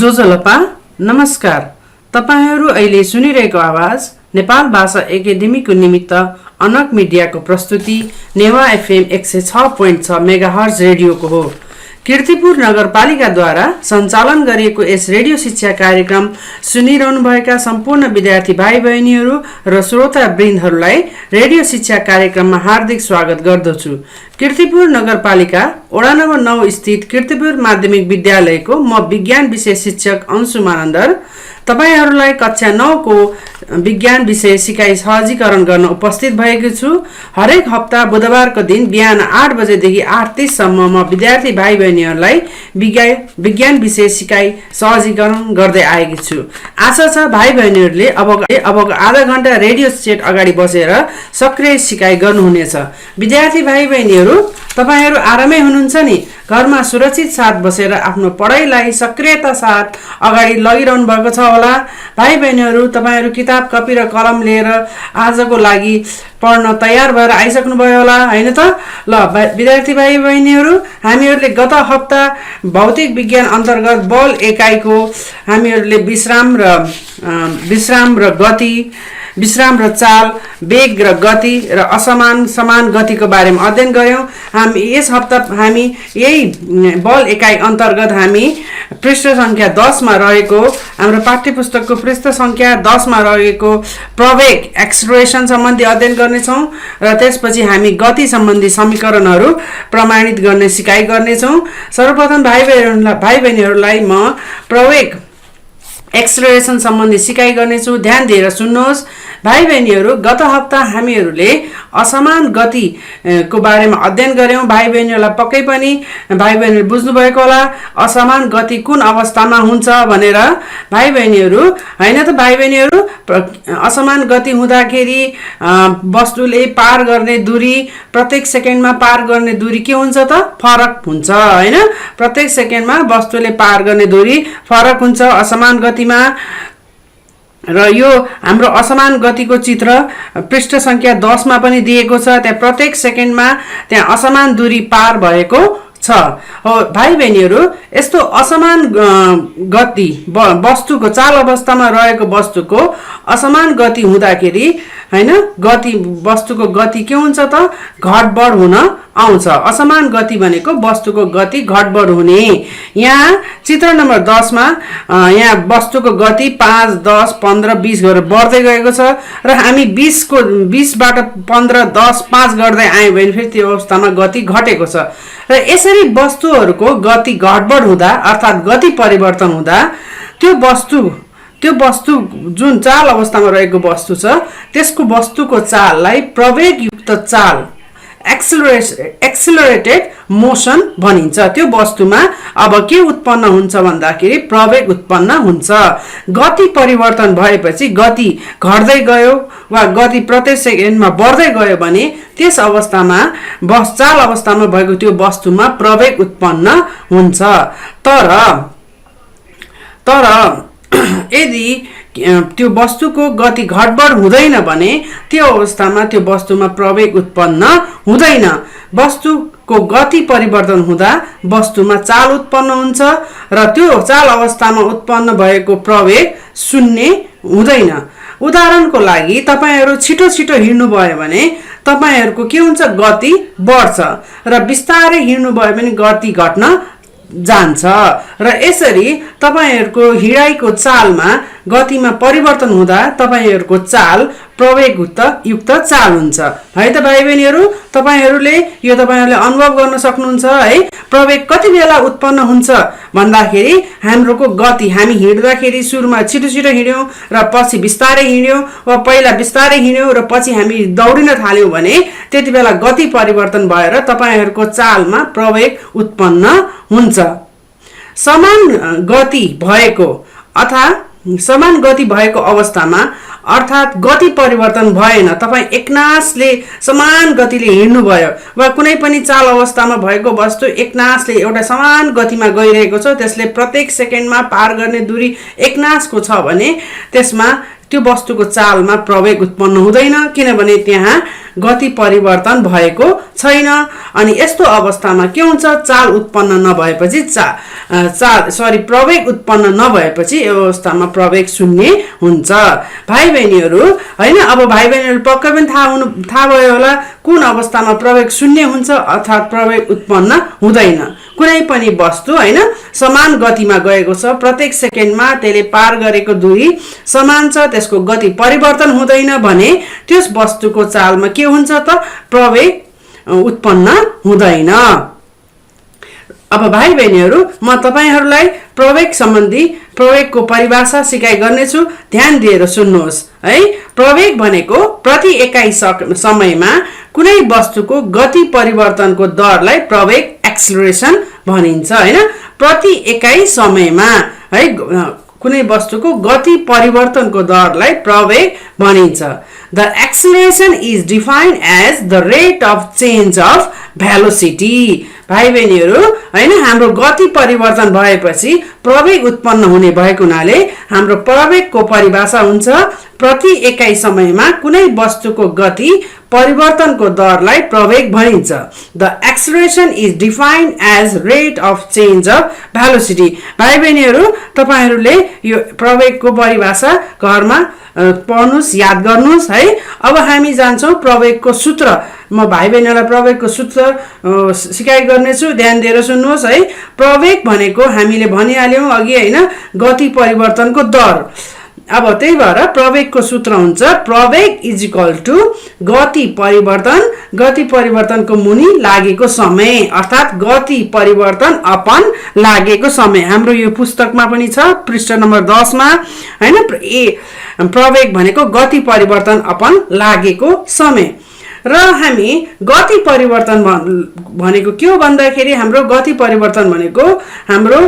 जोजलपा नमस्कार। तपाईहरू अहिले सुनिरहेको आवाज नेपाल भाषा एकाडेमीको निमित्त अनक मिडियाको प्रस्तुति नेवा एफएम 106.6 मेगाहर्ज रेडियोको हो। कीर्तिपुर नगरपालिकाद्वारा सञ्चालन गरिएको यस रेडियो शिक्षा कार्यक्रम सुनिरहनुभएका सम्पूर्ण विद्यार्थी भाइ बहिनीहरू र श्रोता वृन्दहरूलाई रेडियो शिक्षा कार्यक्रममा हार्दिक स्वागत गर्दछु। कीर्तिपुर नगरपालिका वडा नम्बर 9 स्थित कीर्तिपुर माध्यमिक विद्यालयको म विज्ञान विषय शिक्षक अंशु मानन्दर तपाईहरूलाई कक्षा 9 को विज्ञान विषय सिकाइ सहजीकरण गर्न उपस्थित भएको छु। हरेक हप्ता बुधबारको दिन बिहान 8 बजेदेखि 8:30 सम्म म विद्यार्थी भाइ बहिनीहरूलाई विज्ञान विषय सिकाइ सहजीकरण गर्दै आएकी छु। आशा छ भाइ बहिनीहरूले अब आधा घण्टा रेडियो सेट अगाडि बसेर सक्रिय सिकाइ गर्नुहुनेछ। विद्यार्थी भाइ बहिनीहरू तपाईहरू आरामै हुनुहुन्छ नि? घरमा सुरक्षित साथ बसेर आफ्नो पढाइलाई सक्रियता साथ अगाडि लगिरहनु भएको छ होला। भाइ बहिनीहरू तपाईहरू किताब कपी र कलम लिएर आजको लागि पढ्न तयार भएर आइसक्नुभयो होला, हैन त? ल विद्यार्थी भाइ बहिनीहरू, हामीहरूले गत हप्ता भौतिक विज्ञान अन्तर्गत बल एकाइको हामीहरूले विश्राम र चाल, वेग र गति र समान गतिको बारेमा अध्ययन गर्यौं। हामी यस हप्ता हामी यही बल एकाइ अन्तर्गत हामी पृष्ठ संख्या 10 मा रहेको हाम्रो पाठ्यपुस्तकको पृष्ठ संख्या 10 मा रहेको प्रवेग एक्सेलरेसन सम्बन्धी अध्ययन गर्नेछौं र त्यसपछि हामी गति सम्बन्धी समीकरणहरू प्रमाणित गर्ने सिकाइ गर्नेछौं। सर्वप्रथम भाइ बहिनीहरूलाई म प्रवेग एक्सेलरेसन सम्बन्धी सिकाइ गर्नेछु। ध्यान दिएर सुन्नुहोस् भाइ बहिनीहरू। गत हप्ता हामीहरूले असमान गति को बारेमा अध्ययन गर्यौं। भाइ बहिनीहरूलाई पक्कै पनि भाइ बहिनीहरूले बुझ्नु भएको होला असमान गति कुन अवस्थामा हुन्छ भनेर। भाइ बहिनीहरू, हैन त? भाइ बहिनीहरू, असमान गति हुँदाखेरि वस्तुले पार गर्ने दूरी, प्रत्येक सेकेन्डमा पार गर्ने दूरी के हुन्छ त? फरक हुन्छ, हैन? प्रत्येक सेकेन्डमा वस्तुले पार गर्ने दूरी फरक हुन्छ असमान गतिमा। र यो हाम्रो असमान गतिको चित्र पृष्ठ संख्या 10 मा पनि दिएको छ। त्यहाँ प्रत्येक सेकेन्डमा त्यहाँ असमान दूरी पार भएको छ। हो भाइ बहिनीहरू, यस्तो असमान गति वस्तुको चाल अवस्थामा रहेको वस्तुको असमान गति हुँदाखेरि, हैन, वस्तुको गति के हुन्छ त? घटबढ हुन आउँछ। असमान गति भनेको वस्तुको गति घटबढ हुने। यहाँ चित्र नम्बर 10 मा यहाँ वस्तुको गति 5, 10, 15, 20 गरेर बढ्दै गएको छ र हामी 20 बाट 15, 10, 5 गर्दै आयौं भने फेरि त्यो अवस्थामा गति घटेको छ। र यसरी वस्तुहरूको गति घटबढ हुँदा अर्थात् गति परिवर्तन हुँदा त्यो वस्तु जुन चाल अवस्थामा रहेको वस्तु छ त्यसको वस्तुको चाललाई प्रवेगयुक्त चाल एक्सेलरेटेड मोशन भनिन्छ। त्यो वस्तुमा अब के उत्पन्न हुन्छ भन्दाखेरि प्रवेग उत्पन्न हुन्छ। गति परिवर्तन भएपछि गति घट्दै गयो वा गति प्रत्येक सेकेन्डमा बढ्दै गयो भने त्यस अवस्थामा चाल अवस्थामा भएको त्यो वस्तुमा प्रवेग उत्पन्न हुन्छ। तर यदि त्यो वस्तुको गति घटबढ हुँदैन भने त्यो अवस्थामा त्यो वस्तुमा प्रवेग उत्पन्न हुँदैन। वस्तुको गति परिवर्तन हुँदा वस्तुमा चाल उत्पन्न हुन्छ र त्यो चाल अवस्थामा उत्पन्न भएको प्रवेग शून्य हुँदैन। उदाहरणको लागि तपाईहरू छिटो हिँड्नुभयो भने तपाईहरूको के हुन्छ? गति बढ्छ र बिस्तारै हिँड्नुभयो भने गति घट्न जान्छ र यसरी तपाईहरूको हिँडाइको चालमा गतिमा परिवर्तन हुँदा तपाईहरूको चाल प्रवेगयुक्त चाल हुन्छ। है त भाइ बहिनीहरू? तपाईहरूले अनुभव गर्न सक्नुहुन्छ है। प्रवेग कति बेला उत्पन्न हुन्छ भन्दाखेरि हाम्रोको गति हामी हिँड्दाखेरि सुरुमा छिटो हिँड्यौं र पछि बिस्तारै हिँड्यौं वा पहिला बिस्तारै हिँड्यौं र पछि हामी दौडिन थाल्यौं भने त्यति बेला गति परिवर्तन भएर तपाईहरूको चालमा प्रवेग उत्पन्न हुन्छ। समान गति भएको अवस्थामा अर्थात् गति परिवर्तन भएन, तपाई एकनासले समान गतिले हिँड्नु भयो वा कुनै पनि चाल अवस्थामा भएको वस्तु एकनासले एउटा समान गतिमा गइरहेको छ, त्यसले प्रत्येक सेकेन्डमा पार गर्ने दूरी एकनासको छ भने त्यसमा त्यो वस्तुको चालमा प्रवेग उत्पन्न हुँदैन, किनभने त्यहाँ गति परिवर्तन भएको छैन। अनि यस्तो अवस्थामा के हुन्छ, चाल उत्पन्न नभएपछि प्रवेग उत्पन्न नभएपछि यो अवस्थामा प्रवेग शून्य हुन्छ। भाइ बहिनीहरू हैन, अब भाइ बहिनीहरू पक्कै पनि थाहा भयो होला कुन अवस्थामा प्रवेग शून्य हुन्छ अर्थात् प्रवेग उत्पन्न हुँदैन। कुनै पनि वस्तु हैन समान गतिमा गएको छ, प्रत्येक सेकेन्डमा त्यसले पार गरेको दूरी समान छ, त्यसको गति परिवर्तन हुँदैन भने त्यस वस्तुको चालमा के हुन्छ त, प्रवेग उत्पन्न हुँदैन। अब भाइ बहिनीहरू म तपाईहरूलाई प्रवेग सम्बन्धी प्रवेगको परिभाषा सिकाइ गर्नेछु, ध्यान दिएर सुन्नुहोस् है। प्रवेग भनेको प्रति एकाइ समयमा कुनै वस्तुको गति परिवर्तनको दरलाई प्रवेग एक्सेलरेसन भनिन्छ हैन। प्रति एकाइ समयमा है कुनै वस्तुको गति परिवर्तनको दरलाई प्रवेग भनिन्छ। The acceleration is defined as the rate of change of velocity। भाइ बहिनीहरू हैन, हाम्रो गति परिवर्तन भएपछि प्रवेग उत्पन्न हुने भएको हुनाले हाम्रो प्रवेगको परिभाषा हुन्छ प्रति एकाइ समयमा कुनै वस्तुको गति परिवर्तनको दरलाई प्रवेग भनिन्छ। The acceleration is defined as rate of change of velocity। भाइ बहिनीहरू तपाईहरूले यो प्रवेगको परिभाषा घरमा पढ्नुस्, याद गर्नुस् है। अब हामी जान्छौँ प्रवेगको सूत्र। म भाइ बहिनीहरूलाई प्रवेगको सूत्र सिकाइ गर्नेछु, ध्यान दिएर सुन्नुहोस् है। प्रवेग भनेको हामीले भनिहाल्यौँ अघि हैन, गति परिवर्तनको दर। अब त्यही भएर प्रवेगको सूत्र हुन्छ प्रवेग इज इक्वल टु गति परिवर्तनको मुनि लागेको समय अर्थात् गति परिवर्तन अपन लागेको समय। हाम्रो यो पुस्तकमा पनि छ पृष्ठ नम्बर 10 मा हैन। प्रवेग भनेको गति परिवर्तन अपन लागेको समय। र हामी गति परिवर्तन भनेको के हो भन्दाखेरि हाम्रो गति परिवर्तन भनेको हाम्रो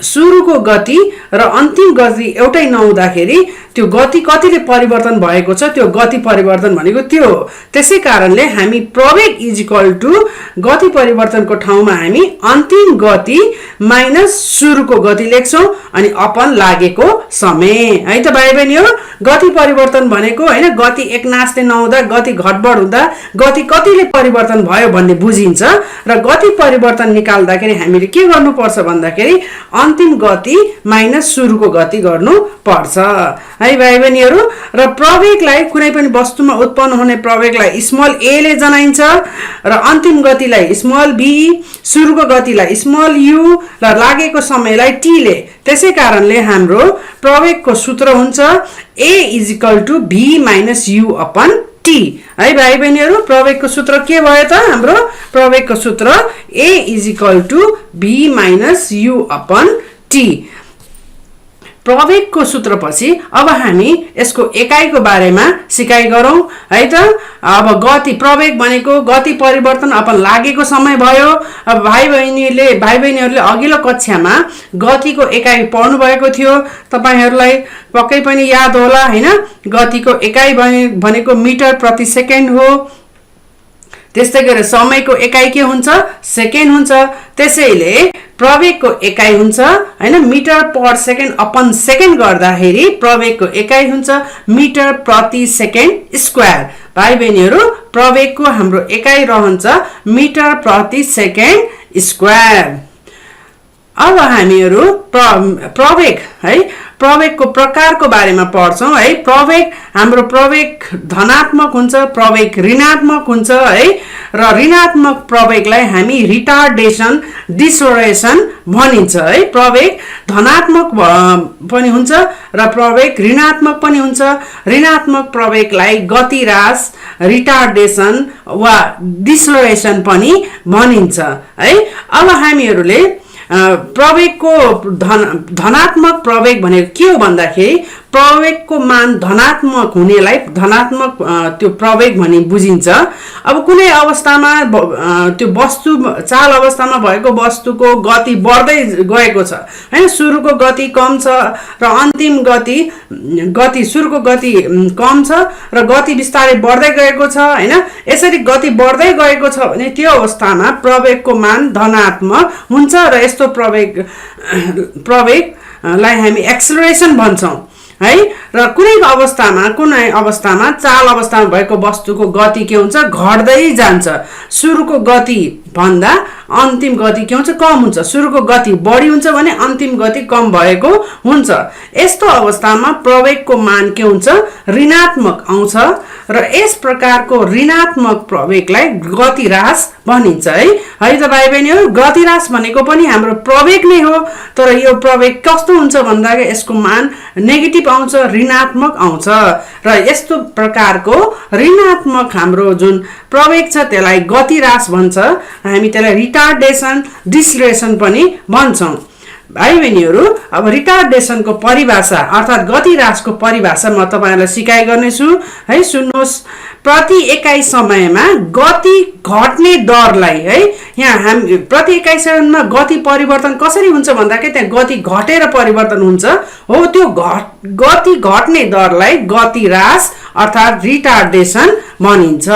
सुरुको गति र अन्तिम गति एउटै नहुँदाखेरि त्यो गति कतिले परिवर्तन भएको छ त्यो गति परिवर्तन भनेको त्यो हो। त्यसै कारणले हामी प्रवेग इज इक्वल टु गति परिवर्तनको ठाउँमा हामी अन्तिम गति माइनस सुरुको गति लेख्छौं अनि अपन लागेको समय है त भाइ बहिनीहरु। गति परिवर्तन भनेको हैन गति एकनासले नहुँदा गति घटबड हुँदा गति कतिले परिवर्तन भयो भन्ने बुझिन्छ र गति परिवर्तन निकाल्दाखेरि हामीले के गर्नुपर्छ भन्दाखेरि अन्तिम गति माइनस सुरुको गति गर्नु पर्छ है भाइ बहिनीहरु। र प्रवेगलाई कुनै पनि वस्तुमा उत्पन्न हुने प्रवेगलाई स्मल a ले जनाइन्छ र अन्तिम गतिलाई स्मल b, सुरुको गतिलाई स्मल u र लागेको समयलाई t ले। त्यसै कारणले हाम्रो प्रवेगको सूत्र हुन्छ a = b - u upon t है भाइ बहिनीहरु। प्रवेगको सूत्र के भयो त हाम्रो प्रवेगको सूत्र a = b - u upon t। प्रवेगको सूत्रपछि अब हामी यसको एकाइको बारेमा सिकाइ गरौँ है त। अब गति प्रवेग भनेको गति परिवर्तन अपन लागेको समय भयो। अब भाइ बहिनीहरुले अघिल्लो कक्षामा गतिको एकाइ पढ्नु भएको थियो, तपाईहरुलाई पक्कै पनि याद होला हैन। गतिको एकाइ भनेको मिटर प्रति सेकेन्ड हो। त्यस्तै गरी समयको एकाइ के हुन्छ सेकेन्ड हुन्छ। त्यसैले प्रवेगको एकाइ हुन्छ हैन मिटर पर सेकेन्ड अपन सेकेन्ड गर्दाखेरि प्रवेगको एकाइ हुन्छ मिटर प्रति सेकेन्ड स्क्वायर। भाइ बहिनीहरु प्रवेगको हाम्रो एकाइ रहन्छ मिटर प्रति सेकेन्ड स्क्वायर। अब हामीहरु प्रवेग है प्रवेगको प्रकारको बारेमा पढ्छौं है। प्रवेग हाम्रो प्रवेग धनात्मक हुन्छ, प्रवेग ऋणात्मक हुन्छ है। र ऋणात्मक प्रवेगलाई हामी रिटार्डेसन डिसोरेसन भनिन्छ है। प्रवेग धनात्मक पनि हुन्छ र प्रवेग ऋणात्मक पनि हुन्छ। ऋणात्मक प्रवेगलाई गतिह्रास रिटार्डेसन वा डिसोरेसन पनि भनिन्छ है। अब हामीहरुले प्रवेगको धनात्मक प्रवेग भनेको के हो भन्दाखेरि प्रवेगको मान धनात्मक हुनेलाई धनात्मक त्यो प्रवेग भनी बुझिन्छ। अब कुनै अवस्थामा त्यो वस्तु चाल अवस्थामा भएको वस्तुको गति बढ्दै गएको छ हैन। सुरुको गति कम छ र अन्तिम गति सुरुको गति कम छ र गति बिस्तारै बढ्दै गएको छ हैन। यसरी गति बढ्दै गएको छ भने त्यो अवस्थामा प्रवेगको मान धनात्मक हुन्छ र यस्तो प्रवेगलाई हामी एक्सेलरेसन भन्छौं है र कुनै अवस्थामा चाल अवस्थामा भएको वस्तुको गति के हुन्छ घट्दै जान्छ सुरुको गति भन्दा अन्तिम गति के हुन्छ कम हुन्छ सुरुको गति बढी हुन्छ भने अन्तिम गति कम भएको हुन्छ यस्तो अवस्थामा प्रवेगको मान के हुन्छ ऋणात्मक आउँछ र यस प्रकारको ऋणात्मक प्रवेगलाई गतिह्रास भनिन्छ है त भाइ बहिनीहरु गतिह्रास भनेको पनि हाम्रो प्रवेग नै हो तर यो प्रवेग कस्तो हुन्छ भन्दा यसको मान नेगेटिभ आउँछ ऋणात्मक आउँछ र यस्तो प्रकारको ऋणात्मक हाम्रो जुन प्रवेग छ त्यसलाई गतिह्रास भन्छ हामी त्यसलाई रिटार्डेसन डिसलेरेसन पनि भन्छौं भाइ बहिनीहरु अब रिटार्डेसनको परिभाषा अर्थात गतिह्रासको परिभाषा म तपाईहरुलाई सिकाइ गर्नेछु है सुन्नुहोस् प्रति एकाइ समयमा गति घट्ने दरलाई है यहाँ हामी प्रति एकाइ समयमा गति परिवर्तन कसरी हुन्छ भन्दाखेरि त्यहाँ गति घटेर परिवर्तन हुन्छ हो त्यो गति घट्ने दरलाई गतिह्रास अर्थात रिटार्डेसन भनिन्छ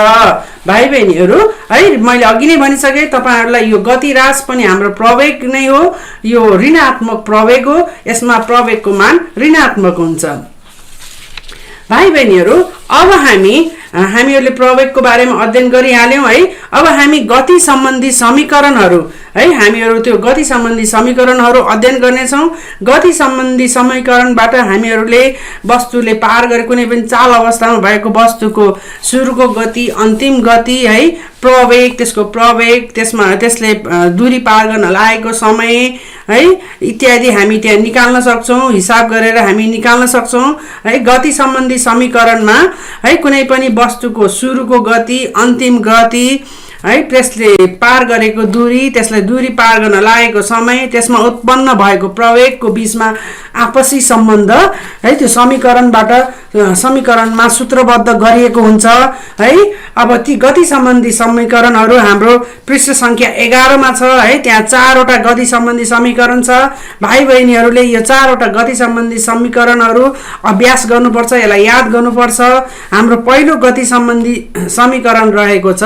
भाइ बहिनीहरु है मैले अघि नै भनिसके तपाईहरुलाई यो गतिह्रास पनि हाम्रो प्रवेग नै हो यो ऋणात्मक प्रवेग हो यसमा प्रवेगको मान ऋणात्मक हुन्छ भाइ बहिनीहरु अब हामीहरूले प्रवेगको बारेमा अध्ययन गरिहाल्यौं है अब हामी गति सम्बन्धी समीकरणहरु है हामीहरू त्यो गति सम्बन्धी समीकरणहरु अध्ययन गर्ने छौं गति सम्बन्धी समीकरणबाट हामीहरूले वस्तुले पार गरे कुनै पनि चाल अवस्थामा भएको वस्तुको सुरुको गति अन्तिम गति है प्रवेग त्यसले दूरी पार गर्न लागेको समय है इत्यादि हामी त्यहाँ निकाल्न सक्छौं हिसाब गरेर हामी निकाल्न सक्छौं है गति सम्बन्धी समीकरणमा है कुनै पनि वस्तुको सुरुको गति अन्तिम गति है त्यसले पार गरेको दूरी त्यसले दूरी पार गर्न लागेको समय त्यसमा उत्पन्न भएको प्रवेगको बीचमा आपसी सम्बन्ध है त्यो समीकरणमा सूत्रबद्ध गरिएको हुन्छ है अब ती गति सम्बन्धी समीकरणहरु हाम्रो पृष्ठ संख्या 11 मा छ है त्यहाँ 4 वटा गति सम्बन्धी समीकरण छ भाइ बहिनीहरुले यो 4 वटा गति सम्बन्धी समीकरणहरु अभ्यास गर्नुपर्छ यसलाई याद गर्नुपर्छ हाम्रो पहिलो गति सम्बन्धी समीकरण रहेको छ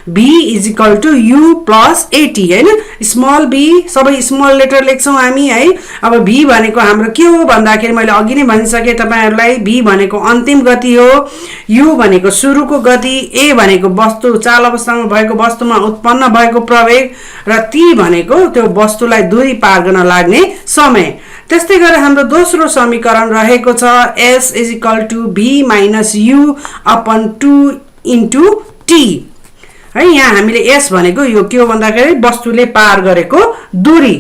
v = u + at हैन स्मल b सबै स्मल लेटर लेख्छौं हामी है अब v भनेको हाम्रो के हो भन्दाखेरि मैले अघि नै भनिसके तपाईहरुलाई v भनेको अन्तिम गति हो u भनेको सुरुको गति a भनेको वस्तु चाल अवस्थामा भएको वस्तुमा उत्पन्न भएको प्रवेग र t भनेको त्यो वस्तुलाई दूरी पार गर्न लाग्ने समय त्यस्तै गरी हाम्रो दोस्रो समीकरण रहेको छ s = v - u / 2 * t है यहाँ हामीले s भनेको यो के हो भन्दाखेरि वस्तुले पार गरेको दूरी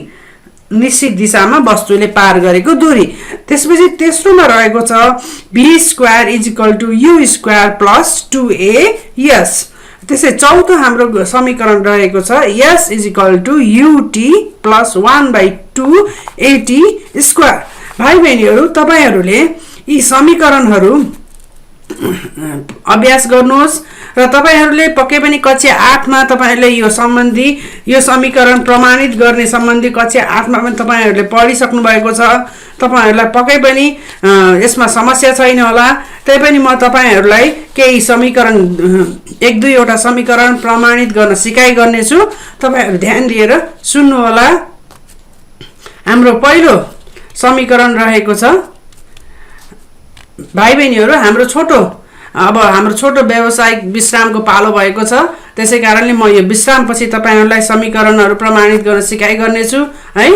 निश्चित दिशामा वस्तुले पार गरेको दूरी त्यसपछि तेस्रोमा रहेको छ v² = u² + 2as त्यसै चौथो हाम्रो समीकरण रहेको छ s = ut + 1/2 at²। भाइ बहिनीहरु तपाईहरुले यी समीकरणहरु अभ्यास गर्नुहोस् र तपाईहरुले पक्कै पनि कक्षा 8 मा तपाईहरुले यो समीकरण प्रमाणित गर्ने सम्बन्धी कक्षा 8 मा पनि तपाईहरुले पढिसक्नु भएको छ तपाईहरुलाई पक्कै पनि यसमा समस्या छैन होला तैपनि म तपाईहरुलाई केही समीकरण 1-2 वटा समीकरण प्रमाणित गर्न सिकाइ गर्नेछु तपाईहरु ध्यान दिएर सुन्नु होला हाम्रो पहिलो समीकरण रहेको छ भाइ बहिनीहरु हाम्रो छोटो व्यावसायिक विश्रामको पालो भएको छ त्यसैकारणले म यो विश्रामपछि तपाईहरुलाई समीकरणहरु प्रमाणित गर्न सिकाइ गर्नेछु है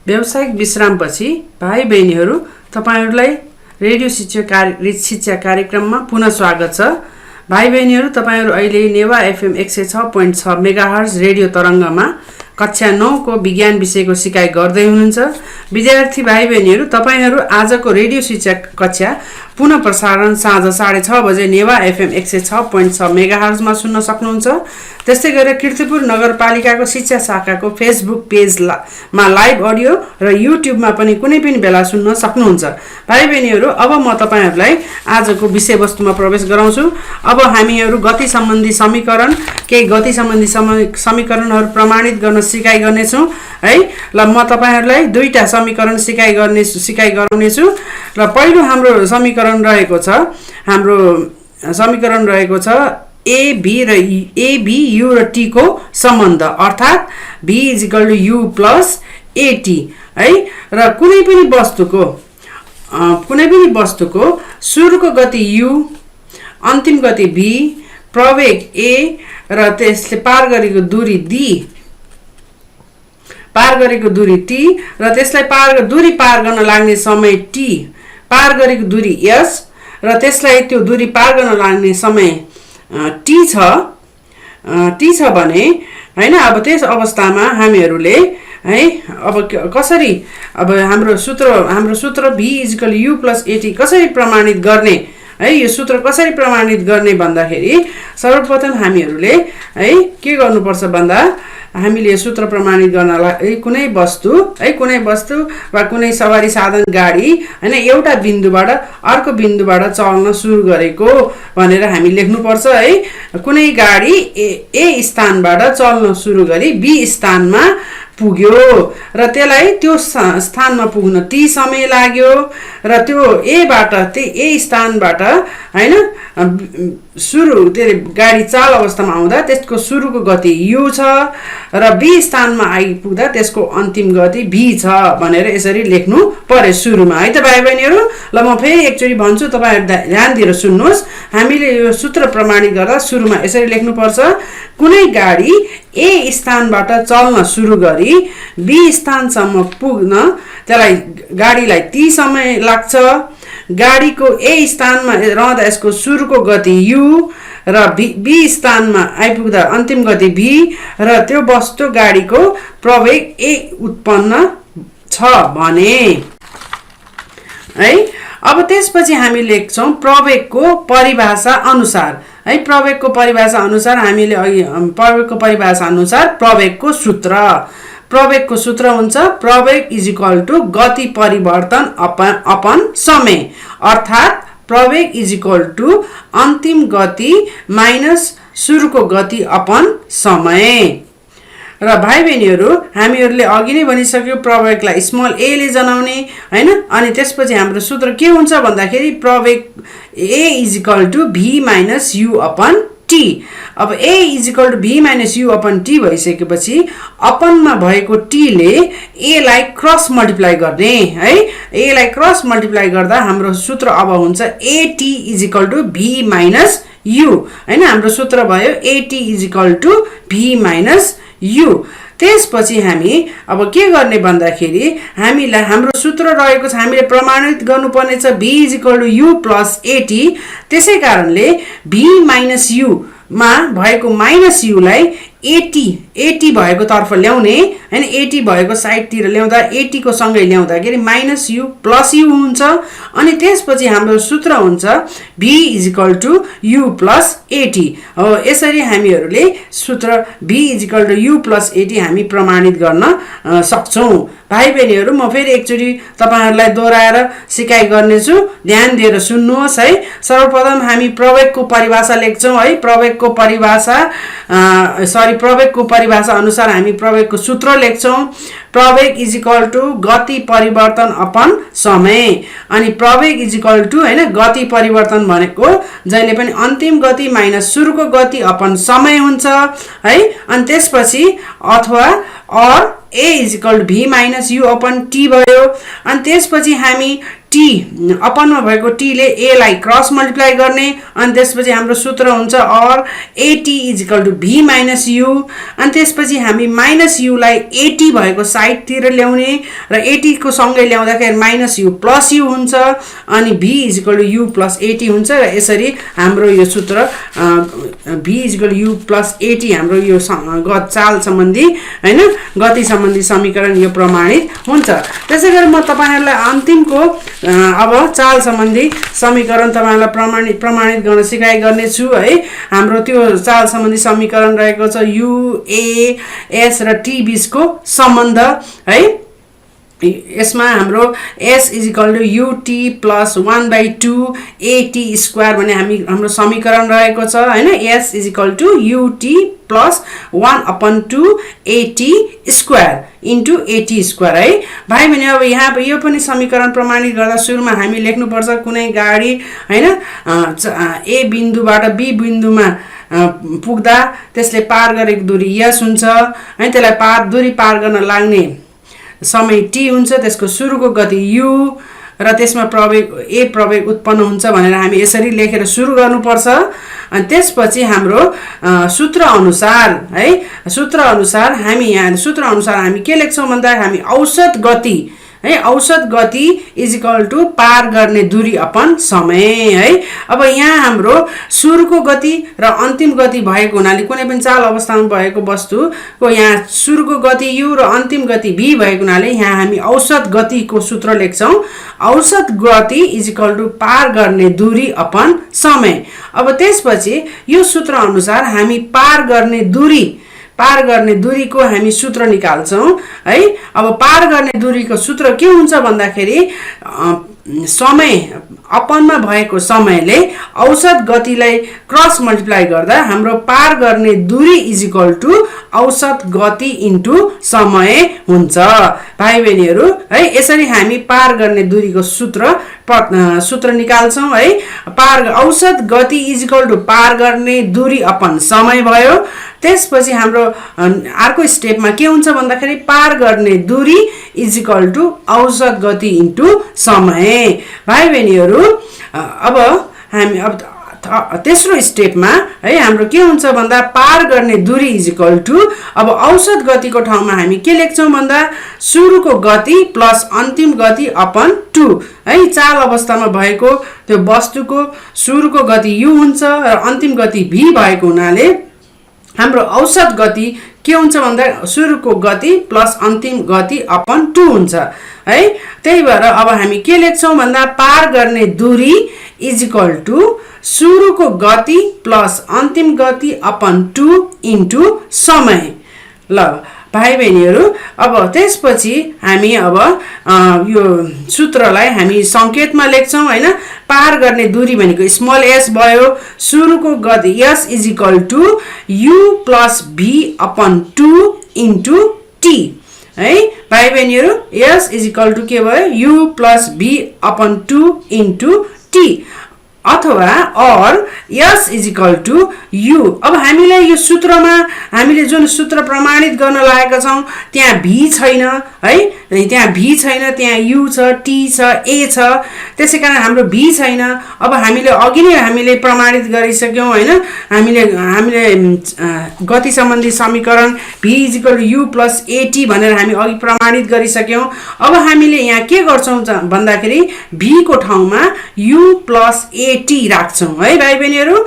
व्यावसायिक विश्रामपछि भाइ बहिनीहरु तपाईहरुलाई रेडियो शिक्षा कार्यक्रममा पुनः स्वागत छ भाइ बहिनीहरु तपाईहरु अहिले नेवा एफएम 106.6 मेगाहर्ज रेडियो तरंगमा कक्षा 9 को विज्ञान विषयको सिकाइ गर्दै हुनुहुन्छ विद्यार्थी भाइ बहिनीहरु तपाईहरु आजको रेडियो शिक्षा कक्षा पुनः प्रसारण साँझ 6:30 बजे नेवा एफएम 106.6 मेगाहर्ज मा सुन्न सक्नुहुन्छ त्यस्तै गरेर कीर्तिपुर नगरपालिकाको शिक्षा शाखाको फेसबुक पेजमा लाइभ अडियो र युट्युब मा पनि कुनै पनि बेला सुन्न सक्नुहुन्छ भाइ बहिनीहरु अब म तपाईहरुलाई आजको विषयवस्तुमा प्रवेश गराउँछु अब हामीहरु गति सम्बन्धी समीकरण केही गति सम्बन्धी समीकरणहरु प्रमाणित गर्न सिकाइ गर्नेछौं है ल म तपाईहरुलाई दुईटा समीकरण सिकाइ गराउनेछु र पहिलो हाम्रो समीकरण रहेको छ AB U र T को सम्बन्ध अर्थात् B = U + AT है र कुनै पनि वस्तुको सुरुको गति U, अन्तिम गति B, प्रवेग A र त्यसले पार गरेको दूरी T र त्यसलाई दूरी पार गर्न लाग्ने समय T, पार गरेको दूरी S र त्यसलाई त्यो दूरी पार गर्न लाग्ने समय T छ भने हैन। अब त्यस अवस्थामा हामीहरूले है अब कसरी अब हाम्रो सूत्र B = U + AT कसरी प्रमाणित गर्ने है। यो सूत्र कसरी प्रमाणित गर्ने भन्दाखेरि सर्वप्रथम हामीहरूले है के गर्नुपर्छ भन्दा हामीले सूत्र प्रमाणित गर्नलाई कुनै वस्तु वा कुनै सवारी साधन गाडी हैन एउटा बिन्दुबाट अर्को बिन्दुबाट चल्न सुरु गरेको भनेर हामी लेख्नुपर्छ है। कुनै गाडी A स्थानबाट चल्न सुरु गरी B स्थानमा पुग्यो र त्यसलाई त्यो स्थानमा पुग्न T समय लाग्यो र त्यो A स्थानबाट हैन सुरु गाडी चाल अवस्थामा आउँदा त्यसको सुरुको गति U छ र B स्थानमा आइपुग्दा त्यसको अन्तिम गति B छ भनेर यसरी लेख्नु पर्यो सुरुमा है त भाइ बहिनीहरु। ल म फेरि एकचोटी भन्छु, तपाईहरु ध्यान दिएर सुन्नुस्। हामीले यो सूत्र प्रमाणित गर्दा सुरुमा यसरी लेख्नु पर्छ, कुनै गाडी A स्थानबाट चल्न सुरु गरी B स्थानसम्म पुग्न त्यसलाई गाडीलाई T समय लाग्छ। गाडीको A स्थानमा रहँदा यसको सुरुको गति U र B स्थानमा आइपुग्दा अन्तिम गति B र त्यो वस्तु गाडीको प्रवेग A उत्पन्न छ भने है। अब त्यसपछि हामी लेख्छौं प्रवेगको परिभाषा अनुसार है। प्रवेगको परिभाषा अनुसार हामीले प्रवेगको परिभाषा अनुसार प्रवेगको सूत्र हुन्छ प्रवेग = गति परिवर्तन अपन समय अर्थात् प्रवेग = अन्तिम गति माइनस सुरुको गति अपन समय। र भाइ बहिनीहरु हामीहरुले अघि नै भनिसक्यो प्रवेगलाई स्मल a ले जनाउने हैन। अनि त्यसपछि हाम्रो सूत्र के हुन्छ भन्दाखेरि प्रवेग A = V - U / T। अब A = V - U / T भइसकेपछि अपनमा भएको T ले A लाई क्रस मल्टिप्लाई गर्ने है। A लाई क्रस मल्टिप्लाई गर्दा हाम्रो सूत्र अब हुन्छ AT = V - U हैन। हाम्रो सूत्र भयो AT = V - U। त्यसपछि हामी अब के गर्ने भन्दाखेरि हामीलाई हाम्रो सूत्र रहेको छ, हामीले प्रमाणित गर्नुपर्ने छ B = U + AT। त्यसैकारणले V - U मा भएको -U लाई AT भएको तर्फ ल्याउने हैन। AT भएको साइडतिर ल्याउँदा AT को सँगै ल्याउँदाखेरि -U + U हुन्छ। अनि त्यसपछि हाम्रो सूत्र हुन्छ B = U + AT। हो यसरी हामीहरुले सूत्र B = U + AT हामी प्रमाणित गर्न सक्छौं। भाइ बहिनीहरु म फेरि एकचोटी तपाईहरुलाई दोहोर्याएर सिकाइ गर्नेछु, ध्यान दिएर सुन्नुहोस् है। सर्वप्रथम हामी प्रवेगको परिभाषा लेख्छौं है। प्रवेगको परिभाषा अनुसार हामी प्रवेगको सूत्र लेख्छौं प्रवेग = गति परिवर्तन अपन समय। अनि प्रवेग = हैन गति परिवर्तन भनेको जहिले पनि अन्तिम गति माइनस सुरुको गति अपन समय हुन्छ है। अनि त्यसपछि अथवा और A = V - U / T भयो। अनि त्यसपछि हामी T अपनमा भएको T ले A लाई क्रस मल्टिप्लाई गर्ने। अनि त्यसपछि हाम्रो सूत्र हुन्छ और AT = V - U। अनि त्यसपछि हामी -U लाई AT भएको साइडतिर ल्याउने र AT को सँगै ल्याउँदाखेरि -U + U हुन्छ। अनि B = U + AT हुन्छ र यसरी हाम्रो यो सूत्र B = U + AT हाम्रो यो चाल सम्बन्धी हैन गति सम्बन्धी समीकरण यो प्रमाणित हुन्छ। त्यसैगरी म तपाईहरुलाई अन्तिमको अब चाल सम्बन्धी समीकरण तपाईहरुलाई प्रमाणित गर्न सिकाइ गर्नेछु है। हाम्रो त्यो चाल सम्बन्धी समीकरण रहेको छ U, A, S र T बीचको सम्बन्ध है। यसमा हाम्रो s ut plus 1/2 at square भने हाम्रो समीकरण रहेको छ हैन s ut plus 1/2 at square into at square है भाइ भने अब यहाँ यो पनि समीकरण प्रमाणित गर्दा सुरुमा हामी लेख्नु पर्छ कुनै गाडी हैन a बिन्दुबाट b बिन्दुमा पुग्दा त्यसले पार गरेको दूरी s हुन्छ हैन त्यसलाई दूरी पार गर्न लाग्ने समय t हुन्छ त्यसको सुरुको गति u र त्यसमा प्रवेग उत्पन्न हुन्छ भनेर हामी यसरी लेखेर सुरु गर्नुपर्छ अनि त्यसपछि हाम्रो सूत्र अनुसार हामी के लेख्छौं भन्दा हामी औसत गति है औसत गति = पार गर्ने दूरी अपन समय है अब यहाँ हाम्रो सुरुको गति र अन्तिम गति भएको हुनाले कुनै पनि चाल अवस्थामा भएको वस्तुको यहाँ सुरुको गति u र अन्तिम गति v भएको हुनाले यहाँ हामी औसत गतिको सूत्र लेख्छौं औसत गति = पार गर्ने दूरी अपन समय अब त्यसपछि यो सूत्र अनुसार हामी पार गर्ने दूरीको हामी सूत्र निकाल्छौं है अब पार गर्ने दूरीको सूत्र के हुन्छ भन्दाखेरि समय अपनमा भएको समयले औसत गतिलाई क्रस मल्टिप्लाई गर्दा हाम्रो पार गर्ने दूरी = औसत गति इन्टु समय हुन्छ भाइ बहिनीहरु है यसरी हामी पार गर्ने दूरीको सूत्र निकाल्छौं है औसत गति = पार गर्ने दूरी अपन समय भयो त्यसपछि हाम्रो अर्को स्टेपमा के हुन्छ भन्दाखेरि पार गर्ने दूरी = औसत गति इन्टु समय भाइ बहिनीहरु अब हामी तेस्रो स्टेपमा है हाम्रो के हुन्छ भन्दा पार गर्ने दूरी = अब औसत गतिको ठाउँमा हामी के लेख्छौं भन्दा सुरुको गति प्लस अन्तिम गति अपन 2 है चाल अवस्थामा भएको त्यो वस्तुको सुरुको गति u हुन्छ र अन्तिम गति v भएको हुनाले हाम्रो औसत गति के हुन्छ भन्दा सुरुको गति प्लस अन्तिम गति अपन 2 हुन्छ है त्यही भएर अब हामी के लेख्छौं भन्दा पार गर्ने दूरी = सुरुको गति प्लस अन्तिम गति अपन 2 इन्टु समय ल भाइ बहिनीहरु अब त्यसपछि हामी अब यो सूत्रलाई हामी संकेतमा लेख्छौं हैन पार गर्ने दूरी भनेको स्मल s भयो सुरुको गति s = u plus v upon 2 into t है भाइ बहिनीहरु s = के भयो u plus v upon 2 into t अथवा और s = u अब हामीले यो सूत्रमा हामीले जुन सूत्र प्रमाणित गर्न लागेका छौं त्यहाँ v छैन है त्यहाँ v छैन त्यहाँ u छ t छ a छ त्यसैकारण हाम्रो v छैन अब हामीले अघि नै हामीले प्रमाणित गरिसक्यौं हैन हामीले गति सम्बन्धी समीकरण v = u plus at भनेर हामी अघि प्रमाणित गरिसक्यौं अब हामीले यहाँ के गर्छौं भन्दाखेरि v को ठाउँमा u plus at राख्छौं है भाइ बहिनीहरु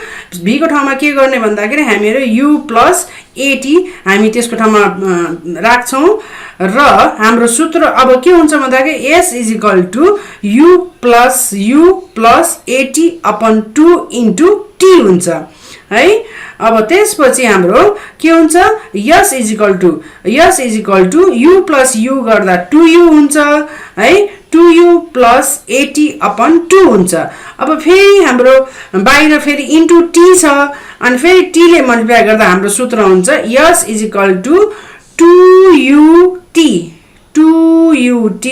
v को ठाउँमा के गर्ने भन्दाखेरि हामीहरु u plus at हामी त्यसको ठाउँमा राख्छौं र हाम्रो सूत्र अब के हुन्छ भन्दाखेरि s = u plus at upon 2 into t हुन्छ है अब त्यसपछि हाम्रो के हुन्छ s = u plus u गर्दा 2u हुन्छ है 2u plus at upon 2 हुन्छ अब फेरि हाम्रो बाहिर फेरि इन्टु t छ अनि फेरि t ले मल्टिप्लाई गर्दा हाम्रो सूत्र हुन्छ s = 2ut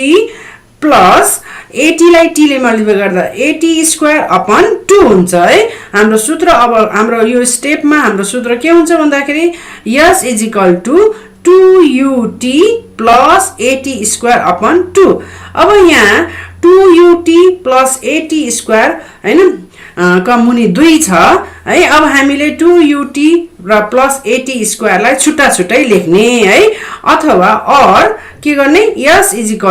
प्लस 80 लाई t ले मल्टिप्लाई गर्दा 80² अपन 2 हुन्छ है हाम्रो सूत्र अब हाम्रो यो स्टेपमा हाम्रो सूत्र के हुन्छ भन्दाखेरि s = 2ut plus 80² अपन 2 अब यहाँ 2ut plus 80² हैन कमुनी 2 छ है अब हामीले 2ut र प्लस 80² लाई छुट्टा छुट्टै लेख्ने है अथवा और के गर्ने s =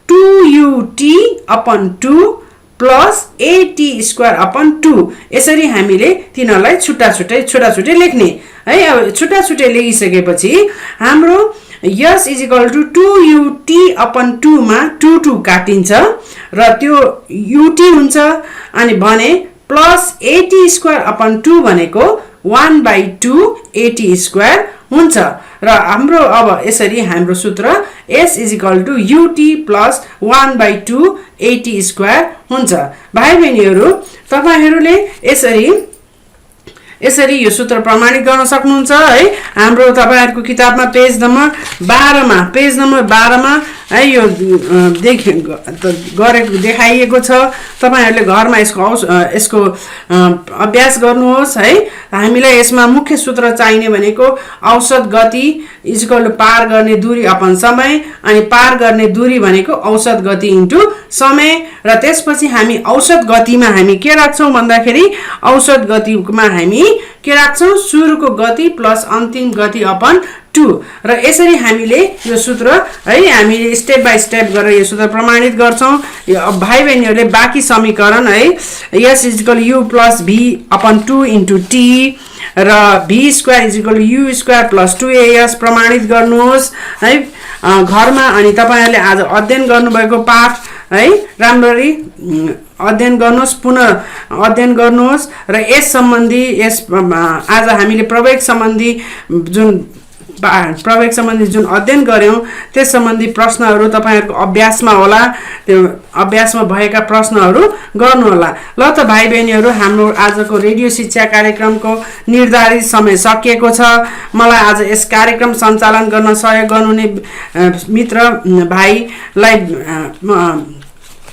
2ut upon 2 plus 80² upon 2 यसरी हामीले तिनीहरुलाई छुट्टा छुट्टै लेख्ने है अब छुट्टा छुट्टै लेखिसकेपछि हाम्रो s = 2ut upon 2 मा 2 काटिन्छ र त्यो ut हुन्छ अनि भने प्लस 80² upon 2 भनेको 1/2 AT स्क्वायर हुन्छ र हाम्रो अब यसरी हाम्रो सूत्र S = UT + 1/2 AT स्क्वायर हुन्छ। भाइ बहिनीहरू तपाईहरुले यसरी यो सूत्र प्रमाणित गर्न सक्नुहुन्छ है। हाम्रो तपाईहरुको किताबमा पेज नम्बर 12 मा है यो देखाइएको छ। तपाईहरुले घरमा यसको अभ्यास गर्नुहोस् है। हामीलाई यसमा मुख्य सूत्र चाहिने भनेको औसत गति = पार गर्ने दूरी अपन समय, अनि पार गर्ने दूरी भनेको औसत गति इन्टु समय। र त्यसपछि हामी औसत गतिमा हामी के राख्छौं भन्दाखेरि औसत गतिमा हामी के राख्छौं सुरुको गति प्लस अन्तिम गति अपन 2 र यसरी हामीले यो सूत्र है हामीले स्टेप बाइ स्टेप गरेर यो सूत्र प्रमाणित गर्छौं। भाइ बहिनीहरुले बाँकी समीकरण है S = U + V upon 2 * T र V² = U² + 2AS प्रमाणित गर्नुहोस् है घरमा। अनि तपाईहरुले आज अध्ययन गर्नुभएको पाठ है राम्ररी अध्ययन गर्नुहोस्, पुनः अध्ययन गर्नुहोस् र यस सम्बन्धी आज हामीले प्रवेग सम्बन्धी जुन अध्ययन गर्यौं त्यस सम्बन्धी प्रश्नहरू तपाईहरुको अभ्यासमा होला। त्यो अभ्यासमा भएका प्रश्नहरू गर्नु होला। ल त भाइ बहिनीहरू हाम्रो आजको रेडियो शिक्षा कार्यक्रमको निर्धारित समय सकिएको छ। मलाई आज यस कार्यक्रम सञ्चालन गर्न सहयोग गर्नुहुने मित्र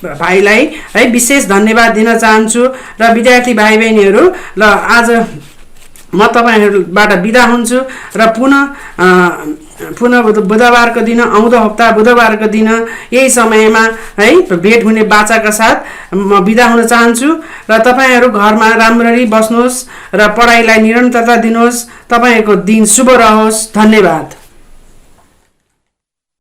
भाइलाई है विशेष धन्यवाद दिन चाहन्छु। र विद्यार्थी भाइ बहिनीहरू ल आज म तपाईहरुबाट बिदा हुन्छु र पुनः बुधबारको दिन आउँदो हप्ता बुधबारको दिन यही समयमा है भेट हुने बाचाका साथ म बिदा हुन चाहन्छु। र तपाईहरु घरमा राम्ररी बस्नुहोस् र पढाइलाई निरन्तरता दिनुहोस्। तपाईहरुको दिन शुभ रहोस्। धन्यवाद।